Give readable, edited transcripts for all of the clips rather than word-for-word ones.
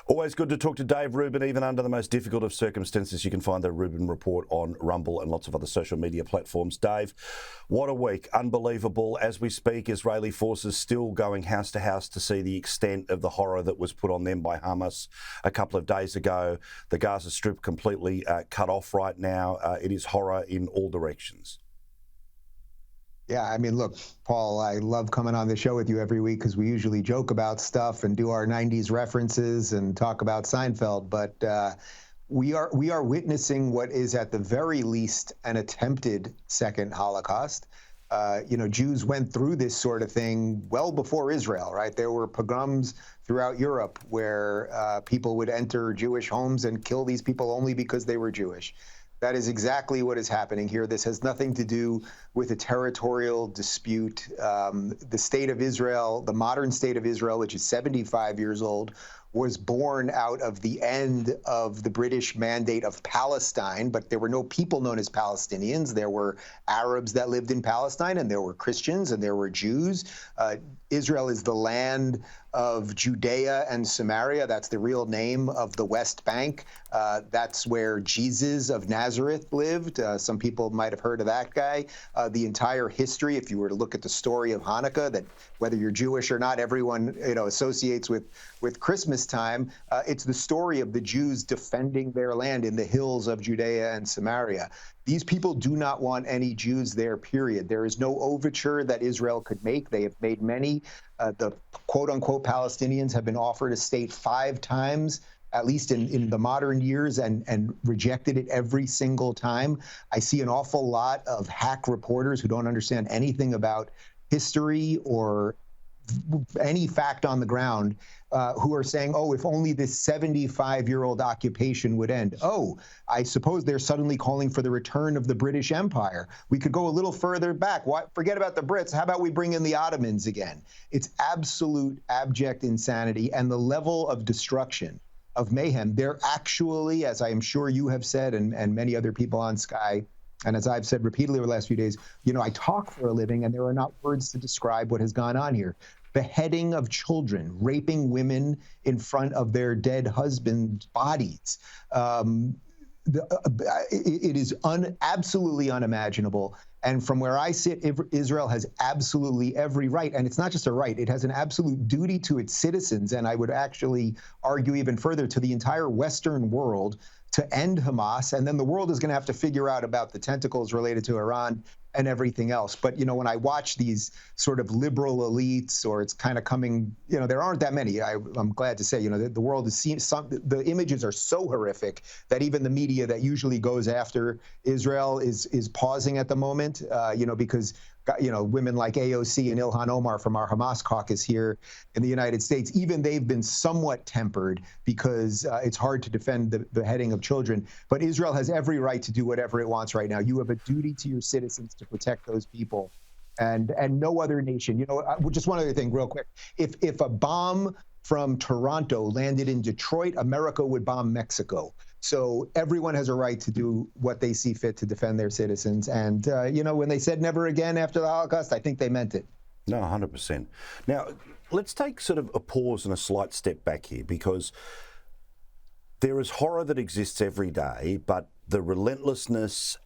Always good to talk to Dave Rubin, even under the most difficult of circumstances. You can find the Rubin Report on Rumble and lots of other social media platforms. Dave, what a week. Unbelievable. As we speak, Israeli forces still going house to house to see the extent of the horror that was put on them by Hamas a couple of days ago. The Gaza Strip completely cut off right now. It is horror in all directions. Yeah, I mean, look, Paul, I love coming on the show with you every week because we usually joke about stuff and do our 90s references and talk about Seinfeld. But we are witnessing what is at the very least an attempted second Holocaust. Jews went through this sort of thing well before Israel, right? There were pogroms throughout Europe where people would enter Jewish homes and kill these people only because they were Jewish. That is exactly what is happening here. This has nothing to do with a territorial dispute. The state of Israel, the modern state of Israel, which is 75 years old, was born out of the end of the British mandate of Palestine, but there were no people known as Palestinians. There were Arabs that lived in Palestine, and there were Christians, and there were Jews. Israel is the land of Judea and Samaria. That's the real name of the West Bank. That's where Jesus of Nazareth lived. Some people might have heard of that guy. The entire history, if you were to look at the story of Hanukkah, that whether you're Jewish or not, everyone associates with Christmas time. It's the story of the Jews defending their land in the hills of Judea and Samaria. These people do not want any Jews there, period. There is no overture that Israel could make. They have made many. The quote-unquote Palestinians have been offered a state 5 times, at least in the modern years, and rejected it every single time. I see an awful lot of hack reporters who don't understand anything about history or any fact on the ground who are saying, oh, if only this 75-year-old occupation would end. Oh, I suppose they're suddenly calling for the return of the British Empire. We could go a little further back. Forget about the Brits. How about we bring in the Ottomans again? It's absolute abject insanity, and the level of destruction, of mayhem. They're actually, as I am sure you have said, and many other people on Sky, and as I've said repeatedly over the last few days, I talk for a living, and there are not words to describe what has gone on here. Beheading of children, raping women in front of their dead husbands' bodies. It is absolutely unimaginable. And from where I sit, Israel has absolutely every right. And it's not just a right, it has an absolute duty to its citizens. And I would actually argue even further to the entire Western world to end Hamas. And then the world is going to have to figure out about the tentacles related to Iran and everything else. But, when I watch these sort of liberal elites, or it's kind of coming, there aren't that many. I'm glad to say, the world has seen the images are so horrific that even the media that usually goes after Israel is pausing at the moment, because women like AOC and Ilhan Omar from our Hamas caucus here in the United States, even they've been somewhat tempered because it's hard to defend the beheading of children. But Israel has every right to do whatever it wants right now. You have a duty to your citizens to protect those people, and no other nation. Just one other thing real quick. If a bomb from Toronto landed in Detroit, America would bomb Mexico. So everyone has a right to do what they see fit to defend their citizens. And, when they said never again after the Holocaust, I think they meant it. No, 100%. Now, let's take sort of a pause and a slight step back here, because there is horror that exists every day, but the relentlessness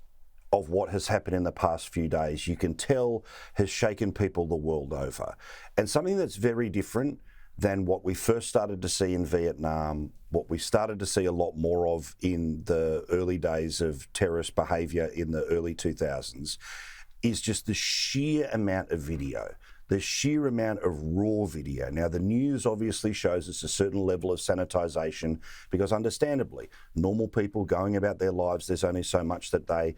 of what has happened in the past few days, you can tell has shaken people the world over. And something that's very different than what we first started to see in Vietnam, what we started to see a lot more of in the early days of terrorist behaviour in the early 2000s, is just the sheer amount of video, the sheer amount of raw video. Now, the news obviously shows us a certain level of sanitisation because, understandably, normal people going about their lives, there's only so much that they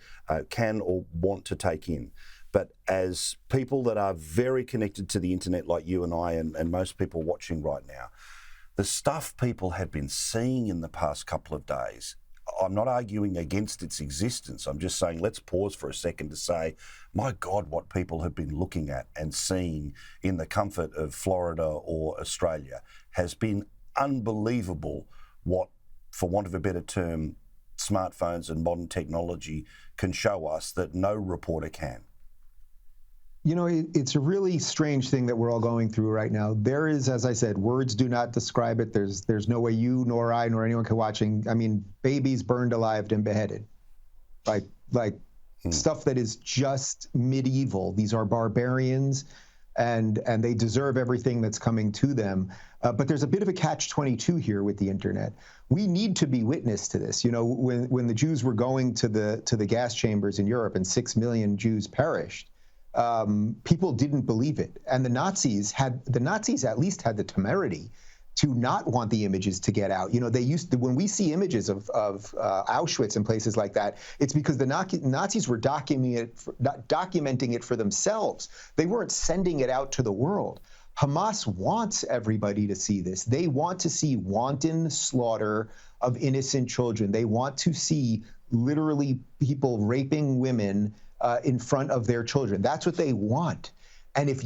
can or want to take in. But as people that are very connected to the internet like you and I and most people watching right now, the stuff people have been seeing in the past couple of days, I'm not arguing against its existence. I'm just saying let's pause for a second to say, my God, what people have been looking at and seeing in the comfort of Florida or Australia has been unbelievable. What, for want of a better term, smartphones and modern technology can show us that no reporter can. It's a really strange thing that we're all going through right now. There is, as I said, words do not describe it. There's no way you nor I nor anyone can watching. I mean, babies burned alive and beheaded, like stuff that is just medieval. These are barbarians, and they deserve everything that's coming to them. But there's a bit of a catch-22 here with the internet. We need to be witness to this. When the Jews were going to the gas chambers in Europe and 6 million Jews perished, people didn't believe it, and the Nazis at least had the temerity to not want the images to get out. When we see images of Auschwitz and places like that, it's because the Nazis were documenting it for themselves. They weren't sending it out to the world. Hamas wants everybody to see this. They want to see wanton slaughter of innocent children. They want to see literally people raping women in front of their children. That's what they want. And if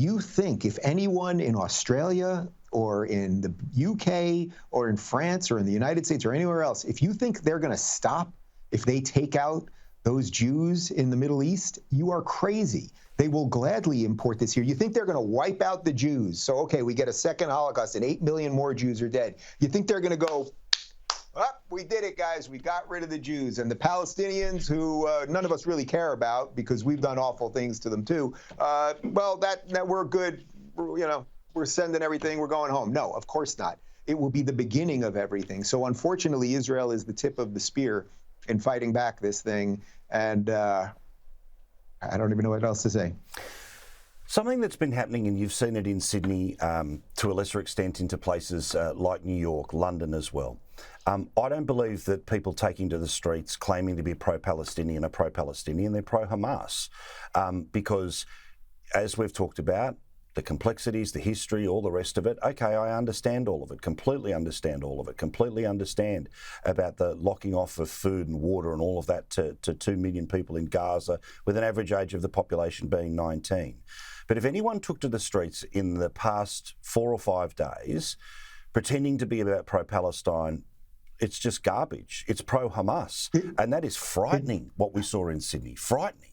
anyone in Australia or in the UK or in France or in the United States or anywhere else, if you think they're going to stop if they take out those Jews in the Middle East, you are crazy. They will gladly import this here. You think they're going to wipe out the Jews? So, okay, we get a second Holocaust and 8 million more Jews are dead. You think they're going to go, we did it, guys. We got rid of the Jews. And the Palestinians, who none of us really care about because we've done awful things to them too, that we're good. We're sending everything. We're going home. No, of course not. It will be the beginning of everything. So unfortunately, Israel is the tip of the spear in fighting back this thing. And I don't even know what else to say. Something that's been happening, and you've seen it in Sydney, to a lesser extent into places like New York, London as well. I don't believe that people taking to the streets claiming to be pro-Palestinian are pro-Palestinian, they're pro-Hamas. Because, as we've talked about, the complexities, the history, all the rest of it, okay, I understand all of it, completely understand all of it, completely understand about the locking off of food and water and all of that to 2 million people in Gaza, with an average age of the population being 19. But if anyone took to the streets in the past 4 or 5 days, pretending to be about pro-Palestine, it's just garbage. It's pro-Hamas. And that is frightening, what we saw in Sydney. Frightening.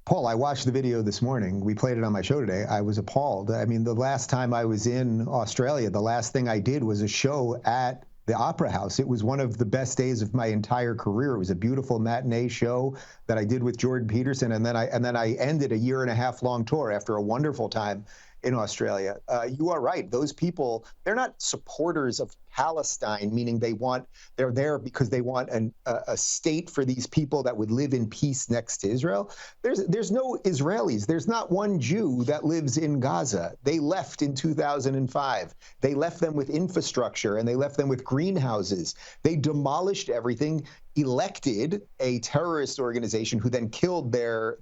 Paul, I watched the video this morning. We played it on my show today. I was appalled. I mean, the last time I was in Australia, the last thing I did was a show at the Opera House. It was one of the best days of my entire career. It was a beautiful matinee show that I did with Jordan Peterson, and then I ended a 1.5 year long tour after a wonderful time in Australia. You are right. Those people, they're not supporters of Palestine, meaning they're there because they want a state for these people that would live in peace next to Israel. There's no Israelis. There's not one Jew that lives in Gaza. They left in 2005. They left them with infrastructure and they left them with greenhouses. They demolished everything, elected a terrorist organization who then killed their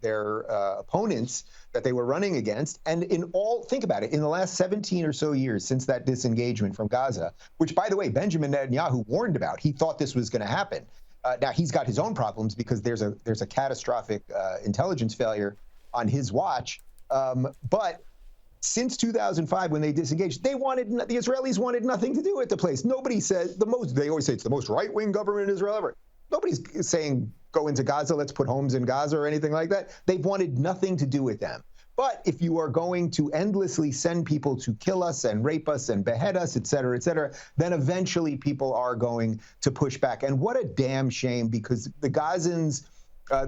opponents that they were running against. And think about it, in the last 17 or so years since that disengagement from Gaza, which, by the way, Benjamin Netanyahu warned about, he thought this was going to happen. Now, he's got his own problems because there's a catastrophic intelligence failure on his watch. But since 2005, when they disengaged, the Israelis wanted nothing to do with the place. Nobody said they always say it's the most right-wing government in Israel ever. Nobody's saying go into Gaza, let's put homes in Gaza or anything like that. They've wanted nothing to do with them. But if you are going to endlessly send people to kill us and rape us and behead us, et cetera, then eventually people are going to push back. And what a damn shame, because the Gazans,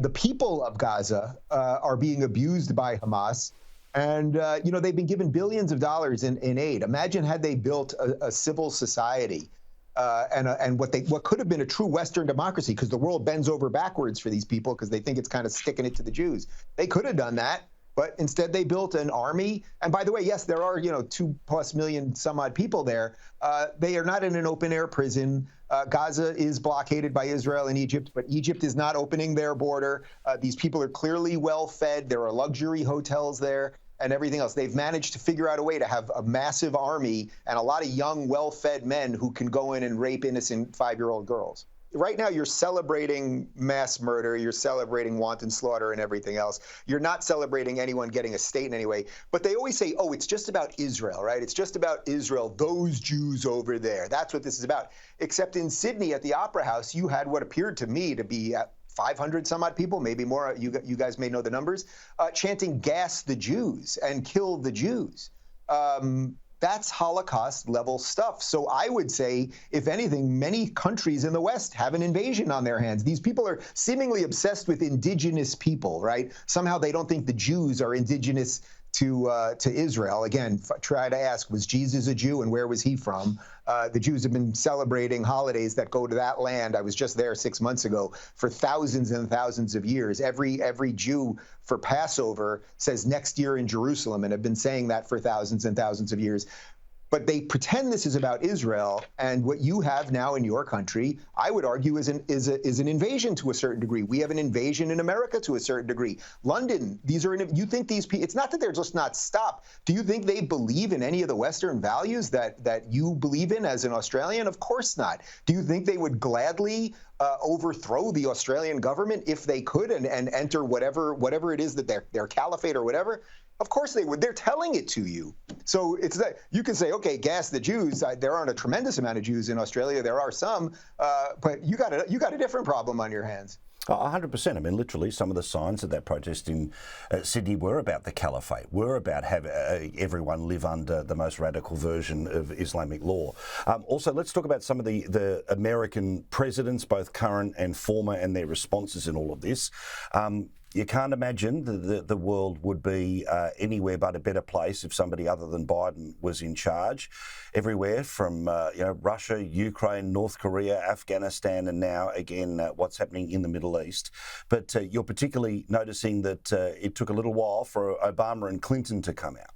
the people of Gaza are being abused by Hamas. And, they've been given billions of dollars in aid. Imagine had they built a civil society and what could have been a true Western democracy, because the world bends over backwards for these people because they think it's kind of sticking it to the Jews. They could have done that. But instead, they built an army. And by the way, yes, there are 2+ million some odd people there. They are not in an open air prison. Gaza is blockaded by Israel and Egypt, but Egypt is not opening their border. These people are clearly well fed. There are luxury hotels there and everything else. They've managed to figure out a way to have a massive army and a lot of young, well fed men who can go in and rape innocent 5-year-old girls. Right now, you're celebrating mass murder, you're celebrating wanton slaughter and everything else. You're not celebrating anyone getting a state in any way. But they always say, oh, it's just about Israel, right? It's just about Israel, those Jews over there. That's what this is about. Except in Sydney at the Opera House, you had what appeared to me to be 500 some odd people, maybe more, you guys may know the numbers, chanting "gas the Jews" and "kill the Jews." That's Holocaust level stuff. So I would say, if anything, many countries in the West have an invasion on their hands. These people are seemingly obsessed with indigenous people, right? Somehow they don't think the Jews are indigenous to Israel. Again, try to ask, was Jesus a Jew and where was he from? The Jews have been celebrating holidays that go to that land. I was just there 6 months ago for thousands and thousands of years. Every Jew for Passover says next year in Jerusalem, and have been saying that for thousands and thousands of years. But they pretend this is about Israel, and what you have now in your country, I would argue, is an invasion to a certain degree. We have an invasion in America to a certain degree. London, you think these people? It's not that they're just not stopped. Do you think they believe in any of the Western values that you believe in as an Australian? Of course not. Do you think they would gladly overthrow the Australian government if they could and enter whatever it is that their caliphate or whatever? Of course they would. They're telling it to you. So it's that you can say, okay, gas the Jews. There aren't a tremendous amount of Jews in Australia. There are some, but you got a different problem on your hands. 100%. I mean, literally, some of the signs of that protest in Sydney were about the caliphate, were about having everyone live under the most radical version of Islamic law. Also, let's talk about some of the American presidents, both current and former, and their responses in all of this. You can't imagine the world would be anywhere but a better place if somebody other than Biden was in charge. Everywhere from Russia, Ukraine, North Korea, Afghanistan, and now again what's happening in the Middle East. But you're particularly noticing that it took a little while for Obama and Clinton to come out.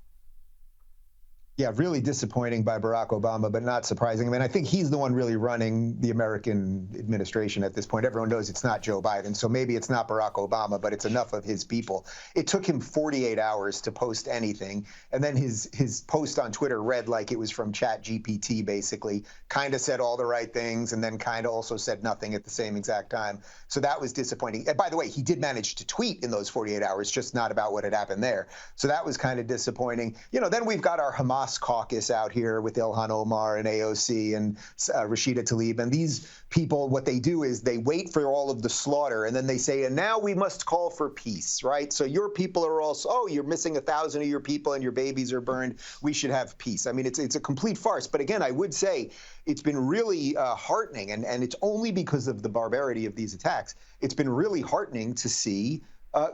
Yeah, really disappointing by Barack Obama, but not surprising. I mean, I think he's the one really running the American administration at this point. Everyone knows it's not Joe Biden, so maybe it's not Barack Obama, but it's enough of his people. It took him 48 hours to post anything, and then his post on Twitter read like it was from ChatGPT, basically. Kind of said all the right things, and then kind of also said nothing at the same exact time. So that was disappointing. And by the way, he did manage to tweet in those 48 hours, just not about what had happened there. So that was kind of disappointing. Then we've got our Hamas caucus out here with Ilhan Omar and AOC and Rashida Tlaib. And these people, what they do is they wait for all of the slaughter, and then they say, and now we must call for peace, right? So your people are also, you're missing 1,000 of your people and your babies are burned. We should have peace. I mean, it's a complete farce. But again, I would say it's been really heartening, and it's only because of the barbarity of these attacks. It's been really heartening to see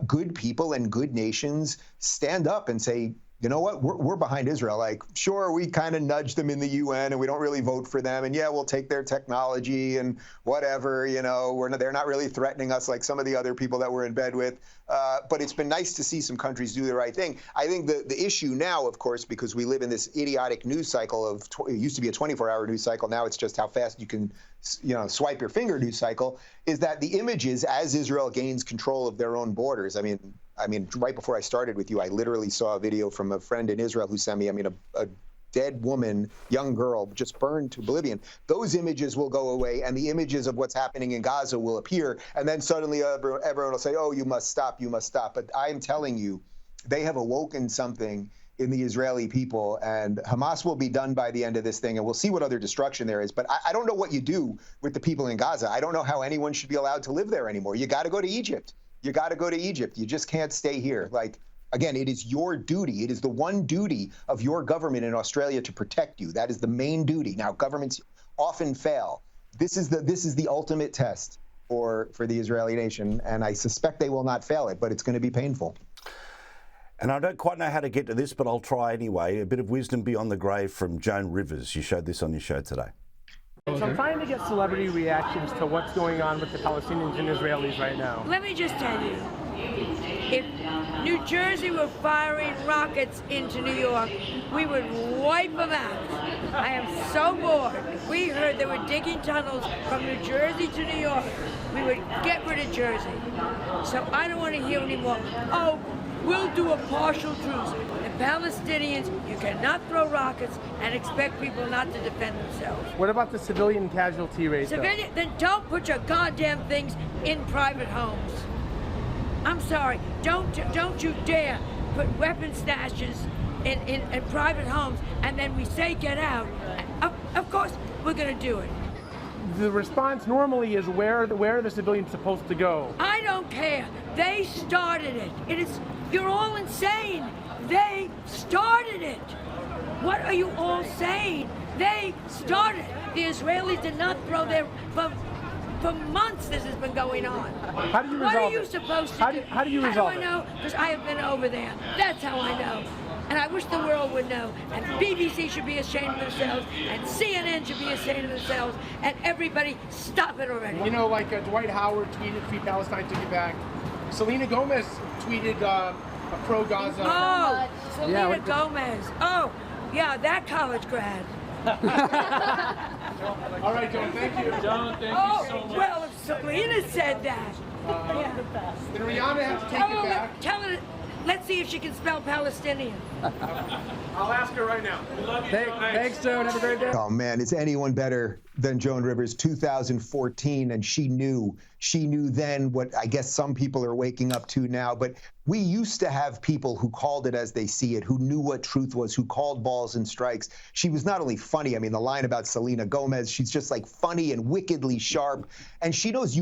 good people and good nations stand up and say, you know what, we're behind Israel. Like, sure, we kind of nudge them in the UN and we don't really vote for them. And yeah, we'll take their technology and whatever, they're not really threatening us like some of the other people that we're in bed with. But it's been nice to see some countries do the right thing. I think the issue now, of course, because we live in this idiotic news cycle of, it used to be a 24-hour news cycle. Now it's just how fast you can, swipe your finger news cycle, is that the images as Israel gains control of their own borders. I mean, right before I started with you, I literally saw a video from a friend in Israel who sent me, a dead woman, young girl, just burned to oblivion. Those images will go away, and the images of what's happening in Gaza will appear, and then suddenly everyone will say, oh, you must stop, you must stop. But I'm telling you, they have awoken something in the Israeli people, and Hamas will be done by the end of this thing, and we'll see what other destruction there is. But I don't know what you do with the people in Gaza. I don't know how anyone should be allowed to live there anymore. You got to go to Egypt. You got to go to Egypt. You just can't stay here. Like, again, it is your duty. It is the one duty of your government in Australia to protect you. That is the main duty. Now, governments often fail. This is the ultimate test for the Israeli nation, and I suspect they will not fail it, but it's going to be painful. And I don't quite know how to get to this, but I'll try anyway. A bit of wisdom beyond the grave from Joan Rivers. You showed this on your show today. So I'm trying to get celebrity reactions to what's going on with the Palestinians and Israelis right now. Let me just tell you, if New Jersey were firing rockets into New York, we would wipe them out. I am so bored. We heard they were digging tunnels from New Jersey to New York. We would get rid of Jersey. So I don't want to hear anymore, we'll do a partial truce. The Palestinians, you cannot throw rockets and expect people not to defend themselves. What about the civilian casualty rate? Then don't put your goddamn things in private homes. I'm sorry, don't you dare put weapon stashes in private homes, and then we say get out. Of course, we're going to do it. the response normally is where are the civilians supposed to go? I don't care. They started it. You're all insane. They started it. What are you all saying? They started. The Israelis did not throw their... For months this has been going on. How do you resolve it? What are you supposed to do? How do you resolve it? How do I know? Because I have been over there. That's how I know. And I wish the world would know. And BBC should be ashamed of themselves. And CNN should be ashamed of themselves. And everybody, stop it already. You know, like Dwight Howard tweeted, Free Palestine, took it back. Selena Gomez tweeted a pro-Gaza. Oh, Selena Gomez. Oh, yeah, that college grad. All right, John, thank you. John, thank you so much. Well, if Selena said that. Then Rihanna has to take it back. Tell her, let's see if she can spell Palestinian. I'll ask her right now. We love you, John. Thanks, Joan. Have a great day. Oh man, is anyone better than Joan Rivers? 2014, and she knew then what I guess some people are waking up to now. But we used to have people who called it as they see it, who knew what truth was, who called balls and strikes. She was not only funny. I mean, the line about Selena Gomez, she's just like funny and wickedly sharp. And she knows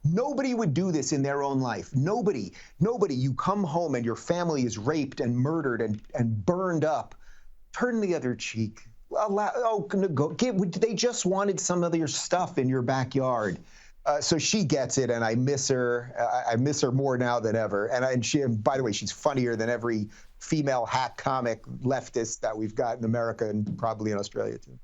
nobody would do this in their own life. Nobody. You come home and your family is raped and murdered and burned up. Turn the other cheek. They just wanted some of your stuff in your backyard. So she gets it, and I miss her. I miss her more now than ever. And she, by the way, she's funnier than every female hack comic leftist that we've got in America and probably in Australia too.